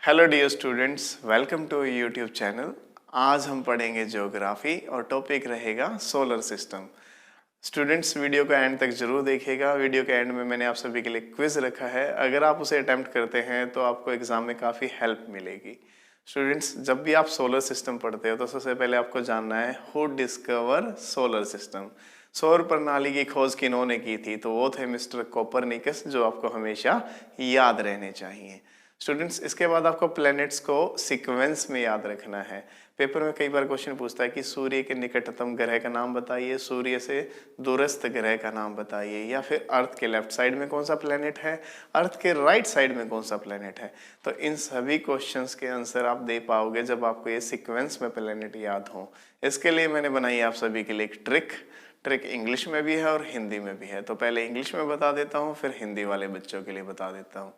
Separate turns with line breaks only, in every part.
Hello dear students, welcome to YouTube channel. आज हम पढ़ेंगे ज्योग्राफी और टॉपिक रहेगा सोलर सिस्टम। स्टूडेंट्स वीडियो का एंड तक जरूर देखिएगा। वीडियो के एंड में मैंने आप सभी के लिए क्विज रखा है। अगर आप उसे अटेम्प्ट करते हैं तो आपको एग्जाम में काफ़ी हेल्प मिलेगी। स्टूडेंट्स, जब भी आप सोलर सिस्टम पढ़ते हो तो सबसे पहले आपको जानना है हु डिस्कवर सोलर सिस्टम। सौर प्रणाली की खोज किन्होंने की थी? तो वो थे मिस्टर कोपरनिकस, जो आपको हमेशा याद रहने चाहिए। स्टूडेंट्स, इसके बाद आपको प्लैनेट्स को सीक्वेंस में याद रखना है। पेपर में कई बार क्वेश्चन पूछता है कि सूर्य के निकटतम ग्रह का नाम बताइए, सूर्य से दूरस्थ ग्रह का नाम बताइए, या फिर अर्थ के लेफ्ट साइड में कौन सा प्लैनेट है, अर्थ के राइट साइड में कौन सा प्लैनेट है। तो इन सभी क्वेश्चंस के आंसर आप दे पाओगे जब आपको ये सीक्वेंस में प्लैनेट याद हो। इसके लिए मैंने बनाई आप सभी के लिए एक ट्रिक इंग्लिश में भी है और हिंदी में भी है। तो पहले इंग्लिश में बता देता हूँ, फिर हिंदी वाले बच्चों के लिए बता देता हूँ।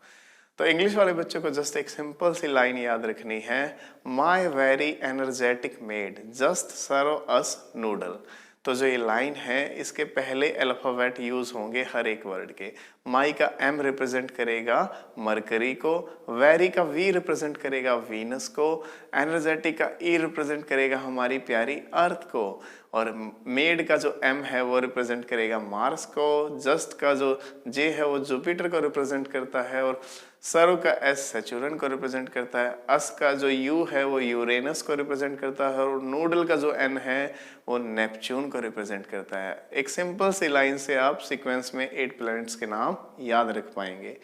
तो इंग्लिश वाले बच्चों को जस्ट एक सिंपल सी लाइन याद रखनी है, my very energetic made just serve us noodle. तो जो ये लाइन है, इसके पहले अल्फाबेट यूज होंगे हर एक वर्ड के। माई का एम रिप्रेजेंट करेगा मरकरी को, वेरी का वी रिप्रेजेंट करेगा वीनस को, एनर्जेटिक का ई रिप्रेजेंट करेगा हमारी प्यारी अर्थ को, और मेड का जो एम है वो रिप्रेजेंट करेगा मार्स को, जस्ट का जो जे है वो जुपिटर को रिप्रेजेंट करता है, और सर्व का एस सैचुरन को रिप्रेजेंट करता है, अस का जो यू है वो यूरेनस को रिप्रेजेंट करता है, और नूडल का जो एन है वो नेपच्यून को रिप्रेजेंट करता है। एक सिंपल सी लाइन से आप सीक्वेंस में 8 प्लैनेट्स के नाम याद रख पाएंगे।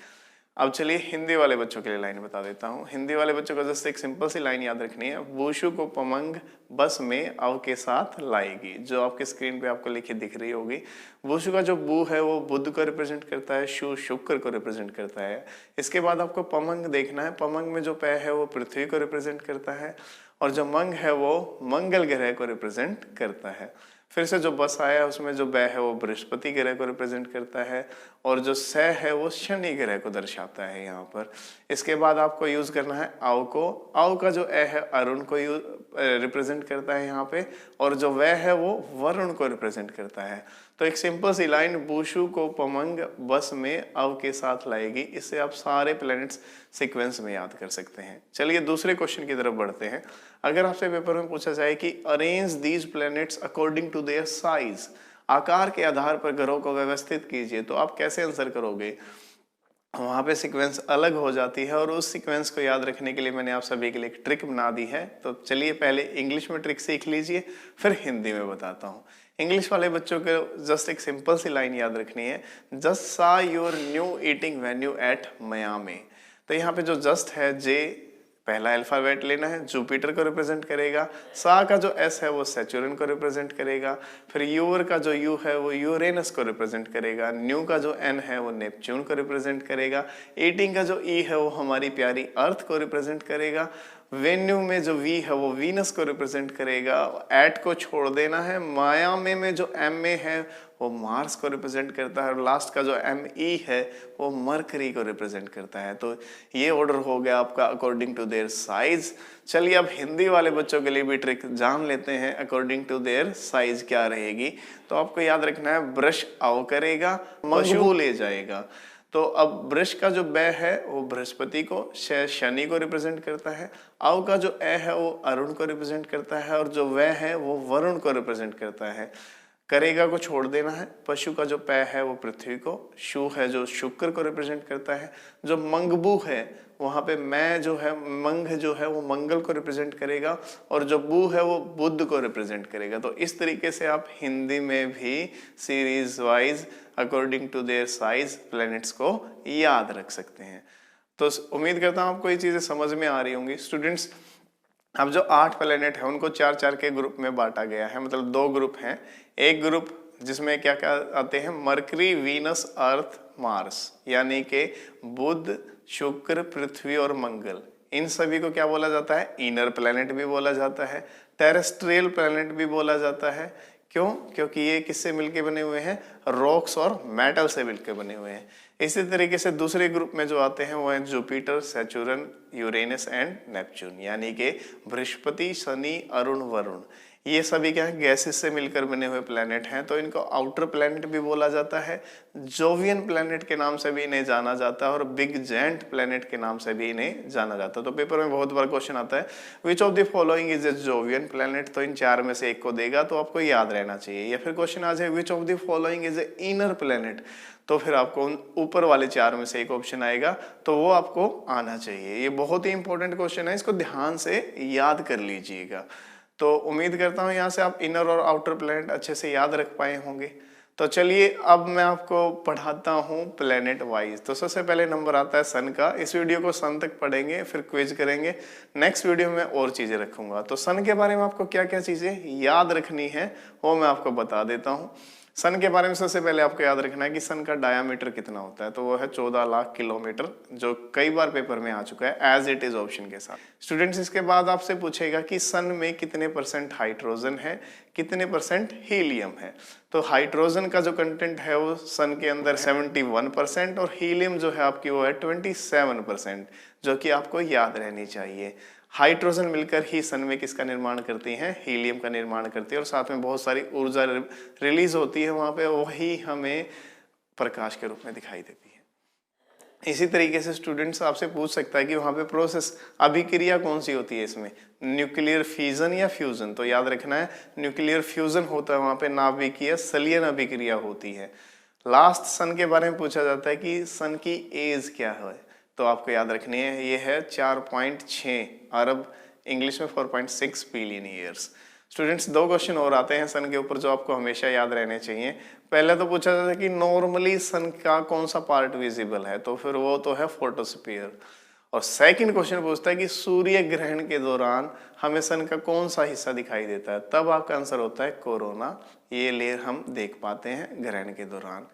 अब चलिए हिंदी वाले बच्चों के लिए लाइन बता देता हूँ। हिंदी वाले बच्चों को जस्ट एक सिंपल सी लाइन याद रखनी है, वुशु को पमंग बस में अव के साथ लाएगी, जो आपके स्क्रीन पे आपको लिखी दिख रही होगी। वुशु का जो बू है वो बुध को रिप्रेजेंट करता है, शु शुक्र को रिप्रेजेंट करता है। इसके बाद आपको पमंग देखना है, पमंग में जो पै है वो पृथ्वी को रिप्रेजेंट करता है, और जो मंग है वो मंगल ग्रह को रिप्रेजेंट करता है। फिर से जो बस आया उसमें जो बै है वो बृहस्पति ग्रह को रिप्रेजेंट करता है, और जो स है वो शनि ग्रह को दर्शाता है यहाँ पर। इसके बाद आपको यूज करना है आव को। आव का जो ए है अरुण को रिप्रेजेंट करता है यहाँ पे, और जो वह है वो वरुण को रिप्रेजेंट करता है। तो एक सिंपल सी लाइन, बूशु को पमंग बस में अव के साथ लाएगी। इससे आप सारे प्लैनेट्स सीक्वेंस में याद कर सकते हैं। चलिए दूसरे क्वेश्चन की तरफ बढ़ते हैं। अगर आपसे पेपर में पूछा जाए कि arrange these planets according to their size, आकार के आधार पर ग्रहों को व्यवस्थित कीजिए, तो आप कैसे आंसर करोगे? वहाँ पे सीक्वेंस अलग हो जाती है, और उस सीक्वेंस को याद रखने के लिए मैंने आप सभी के लिए एक ट्रिक बना दी है। तो चलिए पहले इंग्लिश में ट्रिक सीख लीजिए, फिर हिंदी में बताता हूँ। इंग्लिश वाले बच्चों को जस्ट एक सिंपल सी लाइन याद रखनी है, just saw your new eating venue at Miami. तो यहाँ पे जो जस्ट है, जे पहला अल्फाबेट लेना है, जुपिटर को रिप्रेजेंट करेगा। सा का जो एस है वो सैचुरन को रिप्रेजेंट करेगा। फिर यूर का जो यू है वो यूरेनस को रिप्रेजेंट करेगा। न्यू का जो एन है वो नेपच्यून को रिप्रेजेंट करेगा। एटिंग का जो ई है वो हमारी प्यारी अर्थ को रिप्रेजेंट करेगा। वेन्यू में जो वी है वो वीनस को रिप्रेजेंट करेगा। एट को छोड़ देना है। माया में जो एम ए है वो मार्स को रिप्रेजेंट करता है, और लास्ट का जो एम ई है वो मरकरी को रिप्रेजेंट करता है। तो ये ऑर्डर हो गया आपका अकॉर्डिंग टू देयर साइज। चलिए अब हिंदी वाले बच्चों के लिए भी ट्रिक जान लेते हैं, अकॉर्डिंग टू देयर साइज क्या रहेगी। तो आपको याद रखना है, ब्रश आओ करेगा, पशु ले जाएगा। तो अब ब्रश का जो बै है वो बृहस्पति को, शनि को रिप्रेजेंट करता है। आव का जो ए है वो अरुण को रिप्रेजेंट करता है, और जो वह है वो वरुण को रिप्रेजेंट करता है। करेगा को छोड़ देना है। पशु का जो पै है वो पृथ्वी को, शु है जो शुक्र को रिप्रेजेंट करता है। जो मंगबू है वहां पे मैं जो है, मंग जो है वो मंगल को रिप्रेजेंट करेगा, और जो बू है वो बुध को रिप्रेजेंट करेगा। तो इस तरीके से आप हिंदी में भी series wise according to their size planets को याद रख सकते हैं। तो उम्मीद करता हूँ आपको ये चीजें समझ में आ रही होंगी। स्टूडेंट्स, अब जो 8 प्लैनेट है उनको 4-4 के ग्रुप में बांटा गया है, मतलब 2 ग्रुप हैं। एक ग्रुप जिसमें क्या क्या आते हैं, मरकरी, वीनस, अर्थ, मार्स, यानी कि बुध, शुक्र, पृथ्वी और मंगल। इन सभी को क्या बोला जाता है? इनर प्लैनेट भी बोला जाता है, टेरेस्ट्रियल प्लैनेट भी बोला जाता है। क्यों? क्योंकि ये किससे मिलके बने हुए हैं? रॉक्स और मेटल से मिलकर बने हुए हैं। इसी तरीके से दूसरे ग्रुप में जो आते हैं वो हैं जुपिटर, सैचुरन, यूरेनस एंड नेपच्यून, यानी कि बृहस्पति, शनि, अरुण, वरुण। ये सभी क्या है, गैसेस से मिलकर बने हुए प्लैनेट हैं, तो इनको आउटर प्लैनेट भी बोला जाता है, जोवियन प्लैनेट के नाम से भी इन्हें जाना जाता है और बिग जायंट प्लैनेट के नाम से भी इन्हें जाना जाता है। तो पेपर में बहुत बार क्वेश्चन आता है which of the following is a Jovian planet, तो इन चार में से एक को देगा तो आपको याद रहना चाहिए। या फिर क्वेश्चन आ जाए which of the following is a inner planet, तो फिर आपको ऊपर वाले चार में से एक ऑप्शन आएगा, तो वो आपको आना चाहिए। ये बहुत ही इंपॉर्टेंट क्वेश्चन है, इसको ध्यान से याद कर लीजिएगा। तो उम्मीद करता हूँ यहाँ से आप इनर और आउटर प्लैनेट अच्छे से याद रख पाए होंगे। तो चलिए अब मैं आपको पढ़ाता हूँ प्लैनेट वाइज। तो सबसे पहले नंबर आता है सन का। इस वीडियो को सन तक पढ़ेंगे, फिर क्विज करेंगे। नेक्स्ट वीडियो में और चीजें रखूंगा। तो सन के बारे में आपको क्या क्या चीजें याद रखनी है वो मैं आपको बता देता हूँ। सन के बारे में सबसे पहले आपको याद रखना है कि सन का डायामीटर कितना होता है, तो वो है 14 लाख किलोमीटर, जो कई बार पेपर में आ चुका है एज इट इज ऑप्शन के साथ। स्टूडेंट्स, इसके बाद आपसे पूछेगा कि सन में कितने % हाइड्रोजन है, कितने % हीलियम है। तो हाइड्रोजन का जो कंटेंट है वो सन के अंदर 71% और हीलियम जो है आपकी वो है 27%, जो कि आपको याद रहनी चाहिए। हाइड्रोजन मिलकर ही सन में किसका निर्माण करती हैं, हीलियम का निर्माण करती है और साथ में बहुत सारी ऊर्जा रिलीज होती है वहां पे, वही हमें प्रकाश के रूप में दिखाई देती है। इसी तरीके से स्टूडेंट्स आपसे पूछ सकता है कि वहां पे प्रोसेस अभिक्रिया कौन सी होती है इसमें, न्यूक्लियर फिजन या फ्यूजन। तो याद रखना है न्यूक्लियर फ्यूजन होता है वहां पे, नाभिकीय संलयन अभिक्रिया होती है। लास्ट सन के बारे में पूछा जाता है कि सन की एज क्या है, तो आपको याद रखनी है ये है 4.6 अरब, इंग्लिश में 4.6 बिलियन ईयर्स। स्टूडेंट्स, दो क्वेश्चन और आते हैं सन के ऊपर जो आपको हमेशा याद रहने चाहिए। पहले तो पूछा जाता है कि नॉर्मली सन का कौन सा पार्ट विजिबल है, तो फिर वो तो है फोटोस्फीयर। और सेकंड क्वेश्चन पूछता है कि सूर्य ग्रहण के दौरान हमें सन का कौन सा हिस्सा दिखाई देता है, तब आपका आंसर होता है कोरोना। ये लेयर हम देख पाते हैं ग्रहण के दौरान।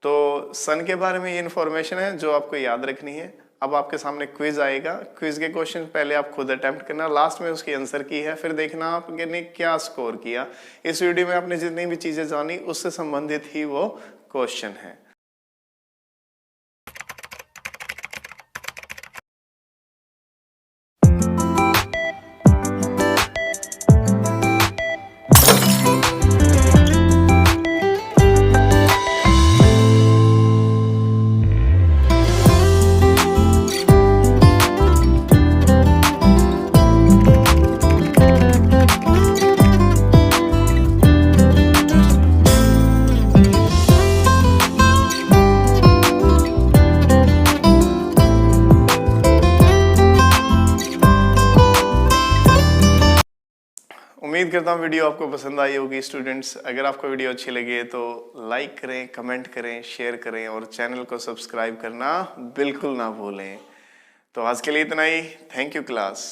तो सन के बारे में ये इन्फॉर्मेशन है जो आपको याद रखनी है। अब आपके सामने क्विज आएगा, क्विज के क्वेश्चन पहले आप खुद अटेम्प्ट करना, लास्ट में उसकी आंसर की है, फिर देखना आपने क्या स्कोर किया। इस वीडियो में आपने जितनी भी चीजें जानी उससे संबंधित ही वो क्वेश्चन है। उम्मीद करता हूँ वीडियो आपको पसंद आई होगी। स्टूडेंट्स, अगर आपको वीडियो अच्छी लगे तो लाइक करें, कमेंट करें, शेयर करें और चैनल को सब्सक्राइब करना बिल्कुल ना भूलें। तो आज के लिए इतना ही। Thank you class.